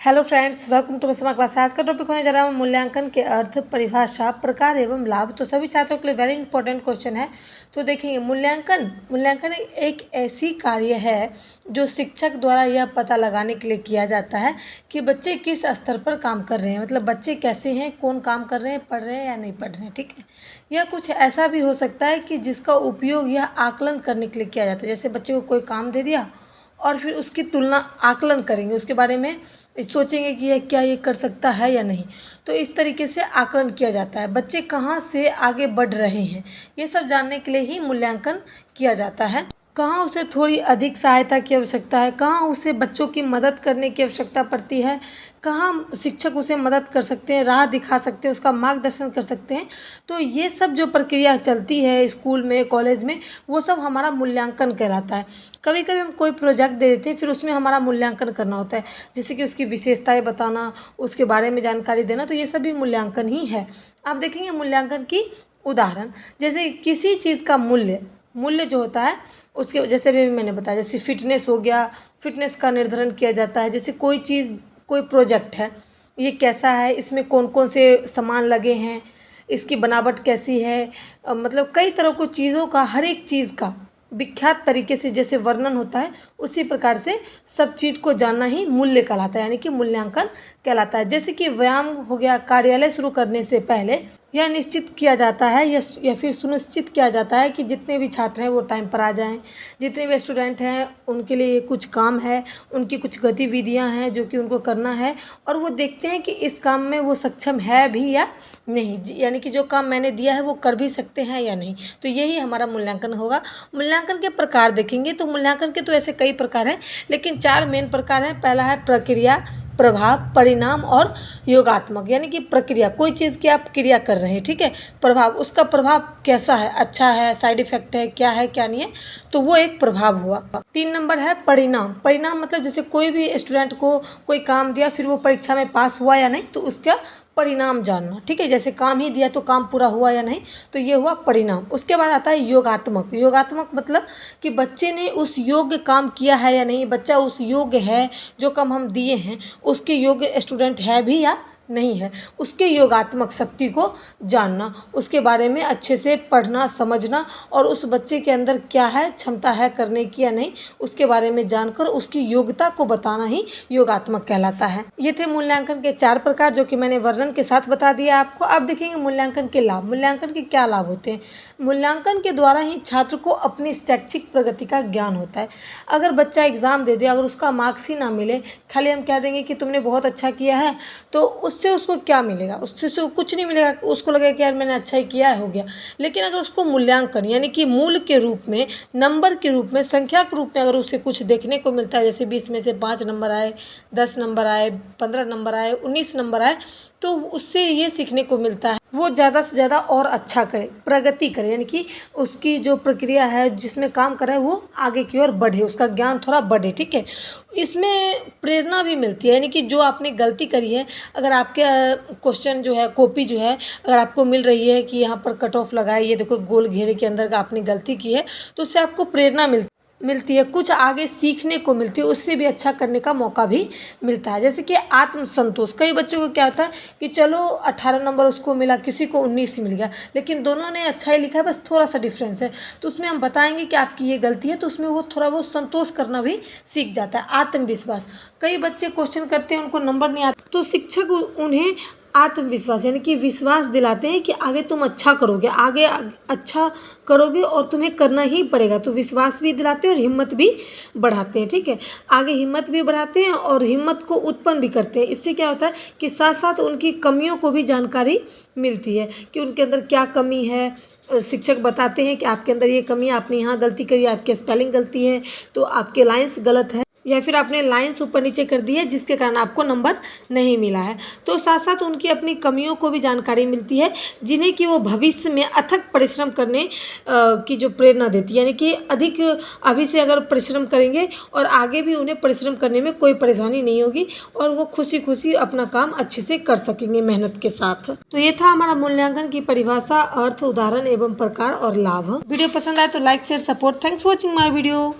Hello friends, welcome to my class. आज का topic होने जा रहा है मूल्यांकन के अर्थ, परिभाषा, प्रकार एवं लाभ। तो सभी छात्रों के लिए वेरी इंपॉर्टेंट क्वेश्चन है। तो देखेंगे, मूल्यांकन एक ऐसी कार्य है जो शिक्षक द्वारा यह पता लगाने के लिए किया जाता है कि बच्चे किस स्तर पर काम कर रहे हैं, मतलब बच्चे कैसे हैं, कौन काम कर रहे हैं, पढ़ रहे हैं या नहीं पढ़ रहे हैं। ठीक है, यह कुछ ऐसा भी हो सकता है कि जिसका उपयोग यह आकलन करने के लिए किया जाता है। जैसे बच्चे को कोई काम दे दिया और फिर उसकी तुलना आकलन करेंगे, उसके बारे में सोचेंगे कि ये कर सकता है या नहीं। तो इस तरीके से आकलन किया जाता है। बच्चे कहाँ से आगे बढ़ रहे हैं, ये सब जानने के लिए ही मूल्यांकन किया जाता है। कहाँ उसे थोड़ी अधिक सहायता की आवश्यकता है, कहाँ उसे बच्चों की मदद करने की आवश्यकता पड़ती है, कहाँ शिक्षक उसे मदद कर सकते हैं, राह दिखा सकते हैं, उसका मार्गदर्शन कर सकते हैं। तो ये सब जो प्रक्रिया चलती है स्कूल में, कॉलेज में, वो सब हमारा मूल्यांकन कहलाता है। कभी कभी हम कोई प्रोजेक्ट दे देते हैं, फिर उसमें हमारा मूल्यांकन करना होता है, जैसे कि उसकी विशेषताएं बताना, उसके बारे में जानकारी देना। तो ये सब भी मूल्यांकन ही है। आप देखेंगे मूल्यांकन की उदाहरण, जैसे किसी चीज़ का मूल्य जो होता है उसके, जैसे भी मैंने बताया, जैसे फिटनेस हो गया, फिटनेस का निर्धारण किया जाता है। जैसे कोई चीज़, कोई प्रोजेक्ट है, ये कैसा है, इसमें कौन कौन से सामान लगे हैं, इसकी बनावट कैसी है, मतलब कई तरह की चीज़ों का, हर एक चीज़ का विख्यात तरीके से जैसे वर्णन होता है, उसी प्रकार से सब चीज़ को जानना ही मूल्य कहलाता है, यानी कि मूल्यांकन कहलाता है। जैसे कि व्यायाम हो गया, कार्यालय शुरू करने से पहले यह निश्चित किया जाता है या फिर सुनिश्चित किया जाता है कि जितने भी छात्र हैं वो टाइम पर आ जाएं। जितने भी स्टूडेंट हैं उनके लिए कुछ काम है, उनकी कुछ गतिविधियां हैं जो कि उनको करना है, और वो देखते हैं कि इस काम में वो सक्षम है भी या नहीं, यानी कि जो काम मैंने दिया है वो कर भी सकते हैं या नहीं। तो यही हमारा मूल्यांकन होगा। मूल्यांकन के प्रकार देखेंगे तो मूल्यांकन के तो ऐसे कई प्रकार हैं, लेकिन 4 मेन प्रकार हैं। पहला है प्रक्रिया, प्रभाव, परिणाम और योगात्मक। यानी कि प्रक्रिया, कोई चीज़ की आप क्रिया कर रहे हैं, ठीक है। प्रभाव, उसका प्रभाव कैसा है, अच्छा है, साइड इफेक्ट है, क्या है क्या नहीं है, तो वो एक प्रभाव हुआ। 3 नंबर है परिणाम। परिणाम मतलब जैसे कोई भी स्टूडेंट को कोई काम दिया, फिर वो परीक्षा में पास हुआ या नहीं, तो उसका परिणाम जानना, ठीक है। जैसे काम ही दिया तो काम पूरा हुआ या नहीं, तो ये हुआ परिणाम। उसके बाद आता है योगात्मक। योगात्मक मतलब कि बच्चे ने उस योग्य काम किया है या नहीं, बच्चा उस योग्य है, जो काम हम दिए हैं उसके योग्य स्टूडेंट है भी या नहीं है, उसके योगात्मक शक्ति को जानना, उसके बारे में अच्छे से पढ़ना, समझना, और उस बच्चे के अंदर क्या है, क्षमता है करने की या नहीं, उसके बारे में जानकर उसकी योग्यता को बताना ही योगात्मक कहलाता है। ये थे मूल्यांकन के 4 प्रकार, जो कि मैंने वर्णन के साथ बता दिया आपको। अब देखेंगे मूल्यांकन के लाभ। मूल्यांकन के क्या लाभ होते हैं। मूल्यांकन के द्वारा ही छात्र को अपनी शैक्षिक प्रगति का ज्ञान होता है। अगर बच्चा एग्ज़ाम दे दे, अगर उसका मार्क्स ही ना मिले, खाली हम कह देंगे कि तुमने बहुत अच्छा किया है, तो उससे उसको क्या मिलेगा, उससे कुछ नहीं मिलेगा। उसको लगेगा कि यार मैंने अच्छा ही किया है, हो गया। लेकिन अगर उसको मूल्यांकन यानी कि मूल के रूप में, नंबर के रूप में, संख्या के रूप में अगर उसे कुछ देखने को मिलता है, जैसे 20 में से 5 नंबर आए, 10 नंबर आए, 15 नंबर आए, 19 नंबर आए, तो उससे ये सीखने को मिलता है वो ज़्यादा से ज़्यादा और अच्छा करे, प्रगति करे, यानी कि उसकी जो प्रक्रिया है, जिसमें काम कर रहा है, वो आगे की ओर बढ़े, उसका ज्ञान थोड़ा बढ़े, ठीक है। इसमें प्रेरणा भी मिलती है, यानी कि जो आपने गलती करी है, अगर आपके क्वेश्चन जो है, कॉपी जो है, अगर आपको मिल रही है कि यहाँ पर कट ऑफ लगा है, ये देखो गोल घेरे के अंदर का आपने गलती की है, तो उससे आपको प्रेरणा मिलती है, कुछ आगे सीखने को मिलती है, उससे भी अच्छा करने का मौका भी मिलता है। जैसे कि आत्मसंतोष। कई बच्चों को क्या होता है कि चलो 18 नंबर उसको मिला, किसी को 19 मिल गया, लेकिन दोनों ने अच्छा ही लिखा है, बस थोड़ा सा डिफरेंस है, तो उसमें हम बताएंगे कि आपकी ये गलती है, तो उसमें वो थोड़ा बहुत संतोष करना भी सीख जाता है। आत्मविश्वास। कई बच्चे क्वेश्चन करते हैं, उनको नंबर नहीं आता, तो शिक्षक उन्हें आत्मविश्वास यानी कि विश्वास दिलाते हैं कि आगे तुम अच्छा करोगे, आगे अच्छा करोगे और तुम्हें करना ही पड़ेगा। तो विश्वास भी दिलाते हैं और हिम्मत भी बढ़ाते हैं, ठीक है। आगे हिम्मत भी बढ़ाते हैं और हिम्मत को उत्पन्न भी करते हैं। इससे क्या होता है कि साथ साथ उनकी कमियों को भी जानकारी मिलती है कि उनके अंदर क्या कमी है। शिक्षक बताते हैं कि आपके अंदर ये कमी है, आपने यहाँ गलती करी, आपकी स्पेलिंग गलती है, तो आपके लाइन्स गलत है, या फिर आपने लाइन्स ऊपर नीचे कर दी है, जिसके कारण आपको नंबर नहीं मिला है। तो साथ साथ उनकी अपनी कमियों को भी जानकारी मिलती है, जिन्हें कि वो भविष्य में अथक परिश्रम करने की जो प्रेरणा देती है, यानी कि अधिक अभी से अगर परिश्रम करेंगे और आगे भी उन्हें परिश्रम करने में कोई परेशानी नहीं होगी, और वो खुशी खुशी अपना काम अच्छे से कर सकेंगे मेहनत के साथ। तो ये था हमारा मूल्यांकन की परिभाषा, अर्थ, उदाहरण एवं प्रकार और लाभ। वीडियो पसंद आए तो like share support. Thanks for watching my video.